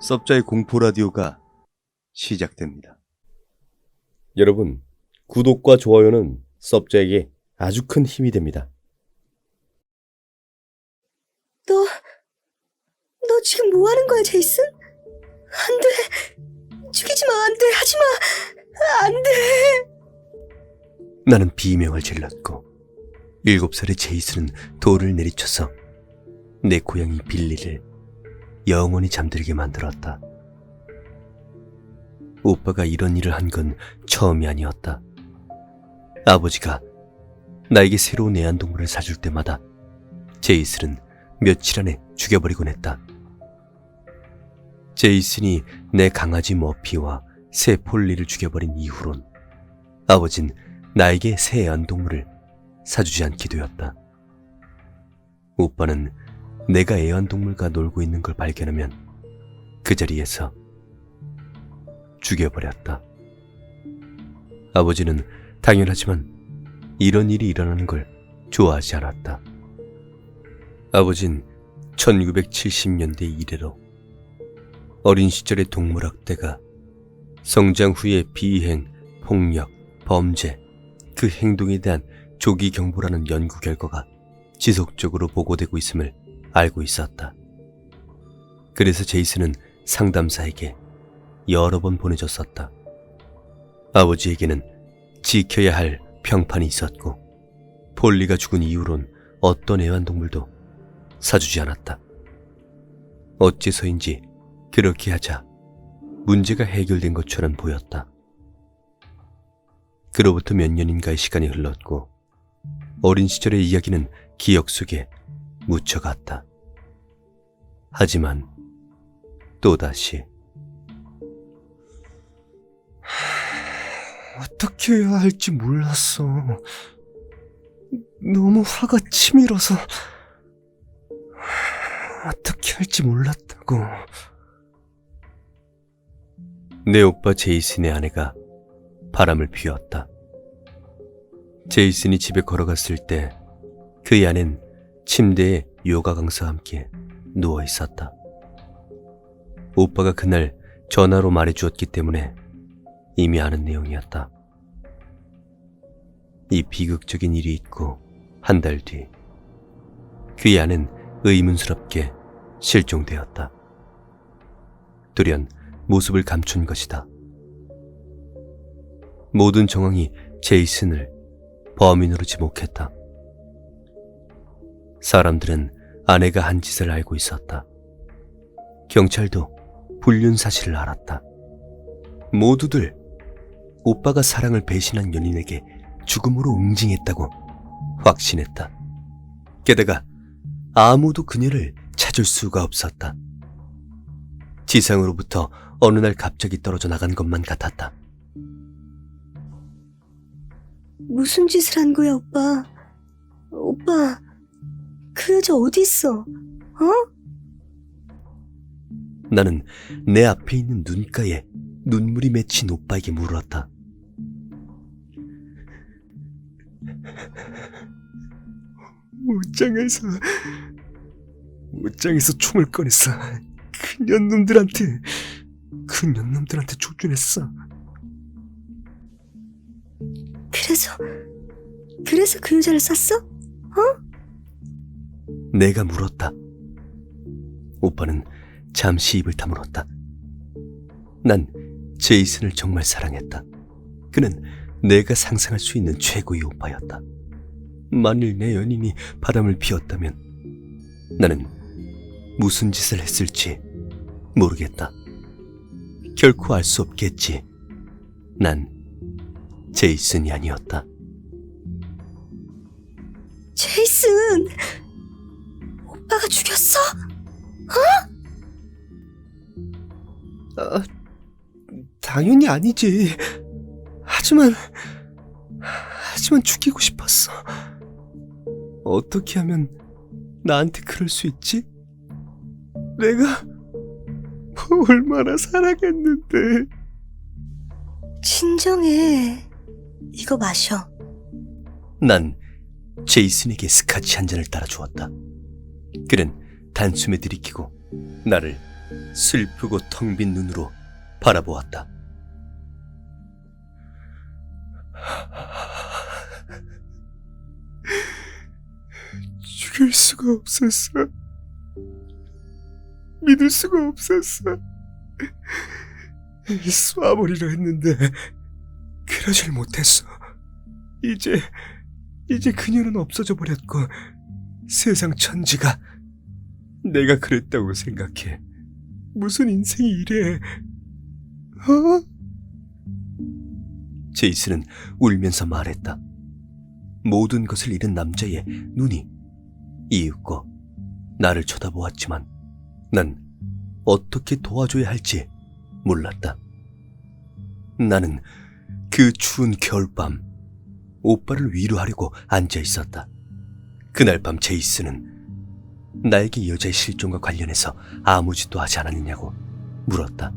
섭자의 공포 라디오가 시작됩니다. 여러분, 구독과 좋아요는 섭자에게 아주 큰 힘이 됩니다. 너 지금 뭐 하는 거야, 제이슨? 안 돼. 죽이지 마, 안 돼. 하지 마. 안 돼. 나는 비명을 질렀고 7살의 제이슨은 돌을 내리쳐서 내 고양이 빌리를 영원히 잠들게 만들었다. 오빠가 이런 일을 한 건 처음이 아니었다. 아버지가 나에게 새로운 애완동물을 사줄 때마다 제이슨은 며칠 안에 죽여버리곤 했다. 제이슨이 내 강아지 머피와 새 폴리를 죽여버린 이후론 아버진 나에게 새 애완동물을 사주지 않게 되었다. 오빠는 내가 애완동물과 놀고 있는 걸 발견하면 그 자리에서 죽여버렸다. 아버지는 당연하지만 이런 일이 일어나는 걸 좋아하지 않았다. 아버진 1970년대 이래로 어린 시절의 동물학대가 성장 후의 비행, 폭력, 범죄, 그 행동에 대한 조기 경보라는 연구 결과가 지속적으로 보고되고 있음을 알고 있었다. 그래서 제이슨은 상담사에게 여러 번 보내줬었다. 아버지에게는 지켜야 할 평판이 있었고 폴리가 죽은 이후론 어떤 애완동물도 사주지 않았다. 어째서인지 그렇게 하자 문제가 해결된 것처럼 보였다. 그로부터 몇 년인가의 시간이 흘렀고 어린 시절의 이야기는 기억 속에 묻혀갔다. 하지만 또다시 어떻게 해야 할지 몰랐어. 너무 화가 치밀어서 어떻게 할지 몰랐다고. 내 오빠 제이슨의 아내가 바람을 피웠다. 제이슨이 집에 걸어갔을 때 그의 아내는 침대에 요가 강사와 함께 누워 있었다. 오빠가 그날 전화로 말해주었기 때문에 이미 아는 내용이었다. 이 비극적인 일이 있고 한 달 뒤 그의 아내는 의문스럽게 실종되었다. 돌연 모습을 감춘 것이다. 모든 정황이 제이슨을 범인으로 지목했다. 사람들은 아내가 한 짓을 알고 있었다. 경찰도 불륜 사실을 알았다. 모두들 오빠가 사랑을 배신한 연인에게 죽음으로 응징했다고 확신했다. 게다가 아무도 그녀를 찾을 수가 없었다. 지상으로부터 어느 날 갑자기 떨어져 나간 것만 같았다. 무슨 짓을 한 거야, 오빠? 오빠, 그 여자 어디 있어? 어? 나는 내 앞에 있는 눈가에 눈물이 맺힌 오빠에게 물었다. 옷장에서 총을 꺼냈어. 그년놈들한테 조준했어. 그래서 그 여자를 쐈어? 내가 물었다. 오빠는 잠시 입을 다물었다. 난 제이슨을 정말 사랑했다. 그는 내가 상상할 수 있는 최고의 오빠였다. 만일 내 연인이 바람을 피웠다면 나는 무슨 짓을 했을지 모르겠다. 결코 알 수 없겠지. 난 제이슨이 아니었다. 제이슨! 오빠가 죽였어? 당연히 아니지. 하지만 죽이고 싶었어. 어떻게 하면 나한테 그럴 수 있지? 내가 얼마나 사랑했는데. 진정해. 이거 마셔. 난 제이슨에게 스카치 한 잔을 따라 주었다. 그는 단숨에 들이키고 나를 슬프고 텅 빈 눈으로 바라보았다. 죽일 수가 없었어. 믿을 수가 없었어. 쏴버리려 했는데 그러질 못했어. 이제 그녀는 없어져 버렸고 세상 천지가 내가 그랬다고 생각해. 무슨 인생이 이래? 제이슨은 울면서 말했다. 모든 것을 잃은 남자의 눈이 이윽고 나를 쳐다보았지만 난 어떻게 도와줘야 할지 몰랐다. 나는 그 추운 겨울밤 오빠를 위로하려고 앉아 있었다. 그날 밤 제이슨은 나에게 여자의 실종과 관련해서 아무 짓도 하지 않았느냐고 물었다.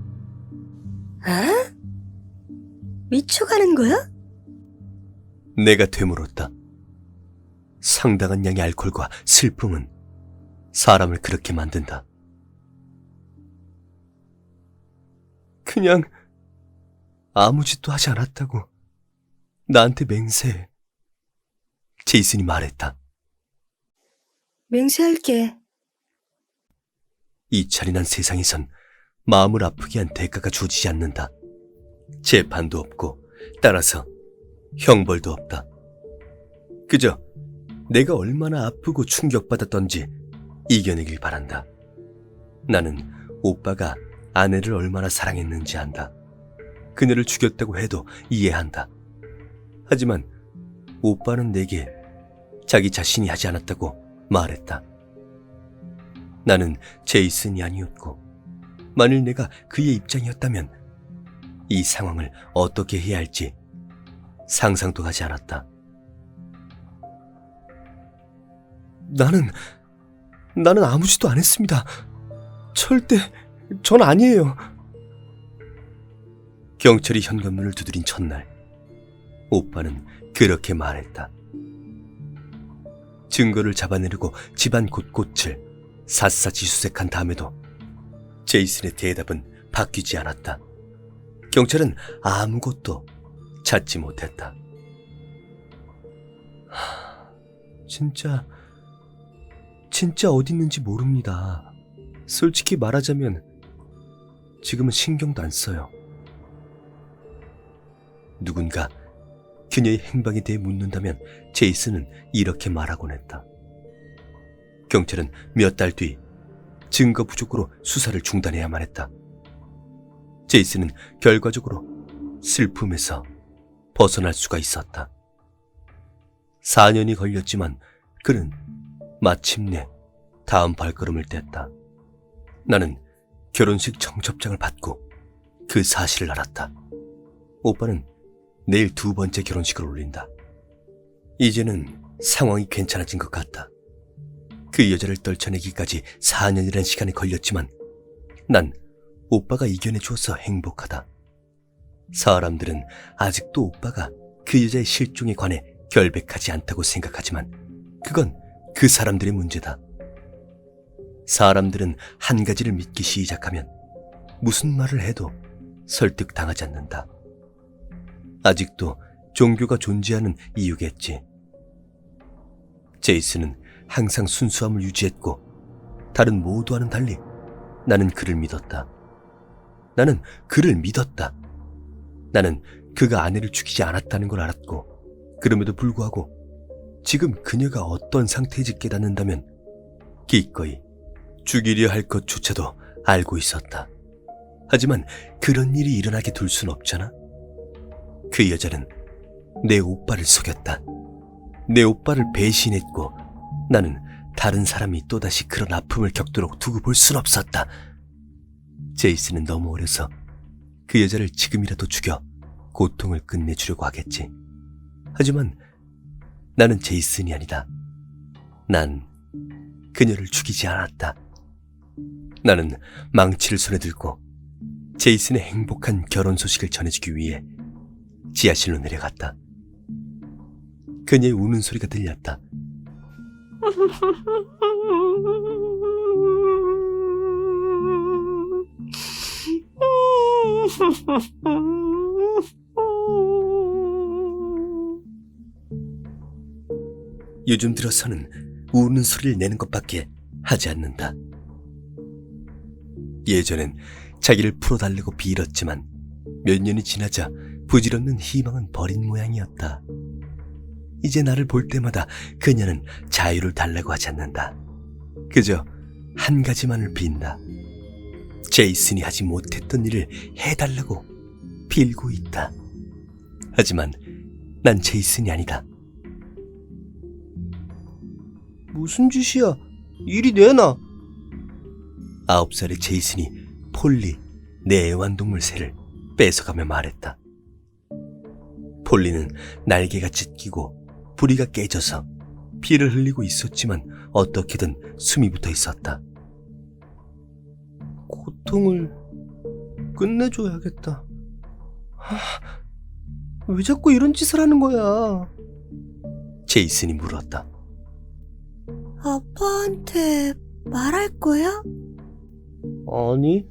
아? 미쳐가는 거야? 내가 되물었다. 상당한 양의 알코올과 슬픔은 사람을 그렇게 만든다. 그냥 아무 짓도 하지 않았다고. 나한테 맹세해. 제이슨이 말했다. 맹세할게. 이 잔인한 세상에선 마음을 아프게 한 대가가 주어지지 않는다. 재판도 없고 따라서 형벌도 없다. 그저 내가 얼마나 아프고 충격받았던지 이겨내길 바란다. 나는 오빠가 아내를 얼마나 사랑했는지 안다. 그녀를 죽였다고 해도 이해한다. 하지만 오빠는 내게 자기 자신이 하지 않았다고 말했다. 나는 제이슨이 아니었고 만일 내가 그의 입장이었다면 이 상황을 어떻게 해야 할지 상상도 하지 않았다. 나는 아무 짓도 안 했습니다. 절대 전 아니에요. 경찰이 현관문을 두드린 첫날 오빠는 그렇게 말했다. 증거를 잡아내려고 집안 곳곳을 샅샅이 수색한 다음에도 제이슨의 대답은 바뀌지 않았다. 경찰은 아무것도 찾지 못했다. 진짜 어디 있는지 모릅니다. 솔직히 말하자면 지금은 신경도 안 써요. 누군가 그녀의 행방에 대해 묻는다면 제이슨은 이렇게 말하곤 했다. 경찰은 몇 달 뒤 증거 부족으로 수사를 중단해야만 했다. 제이슨은 결과적으로 슬픔에서 벗어날 수가 있었다. 4년이 걸렸지만 그는 마침내 다음 발걸음을 뗐다. 나는 결혼식 청첩장을 받고 그 사실을 알았다. 오빠는 내일 2번째 결혼식을 올린다. 이제는 상황이 괜찮아진 것 같다. 그 여자를 떨쳐내기까지 4년이란 시간이 걸렸지만 난 오빠가 이겨내 주어서 행복하다. 사람들은 아직도 오빠가 그 여자의 실종에 관해 결백하지 않다고 생각하지만 그건 그 사람들의 문제다. 사람들은 한 가지를 믿기 시작하면 무슨 말을 해도 설득당하지 않는다. 아직도 종교가 존재하는 이유겠지. 제이슨은 항상 순수함을 유지했고 다른 모두와는 달리 나는 그를 믿었다. 나는 그를 믿었다. 나는 그가 아내를 죽이지 않았다는 걸 알았고 그럼에도 불구하고 지금 그녀가 어떤 상태인지 깨닫는다면 기꺼이 죽이려 할 것조차도 알고 있었다. 하지만 그런 일이 일어나게 둘 순 없잖아. 그 여자는 내 오빠를 속였다. 내 오빠를 배신했고 나는 다른 사람이 또다시 그런 아픔을 겪도록 두고 볼 순 없었다. 제이슨은 너무 어려서 그 여자를 지금이라도 죽여 고통을 끝내주려고 하겠지. 하지만 나는 제이슨이 아니다. 난 그녀를 죽이지 않았다. 나는 망치를 손에 들고 제이슨의 행복한 결혼 소식을 전해주기 위해 지하실로 내려갔다. 그녀의 우는 소리가 들렸다. 요즘 들어서는 우는 소리를 내는 것밖에 하지 않는다. 예전엔 자기를 풀어달라고 빌었지만 몇 년이 지나자 부질없는 희망은 버린 모양이었다. 이제 나를 볼 때마다 그녀는 자유를 달라고 하지 않는다. 그저 한 가지만을 빈다. 제이슨이 하지 못했던 일을 해달라고 빌고 있다. 하지만 난 제이슨이 아니다. 무슨 짓이야? 이리 내놔. 9살의 제이슨이 폴리, 내 애완동물 새를 뺏어가며 말했다. 폴리는 날개가 찢기고 부리가 깨져서 피를 흘리고 있었지만 어떻게든 숨이 붙어 있었다. 고통을 끝내줘야겠다. 왜 자꾸 이런 짓을 하는 거야? 제이슨이 물었다. 아빠한테 말할 거야? 아니,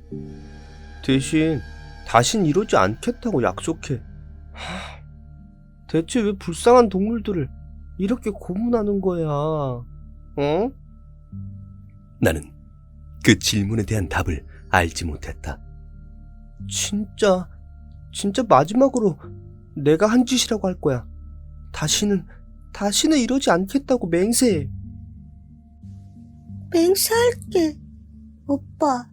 대신 다신 이러지 않겠다고 약속해. 대체 왜 불쌍한 동물들을 이렇게 고문하는 거야? 어? 나는 그 질문에 대한 답을 알지 못했다. 진짜 마지막으로 내가 한 짓이라고 할 거야. 다시는 이러지 않겠다고 맹세해. 맹세할게. 오빠,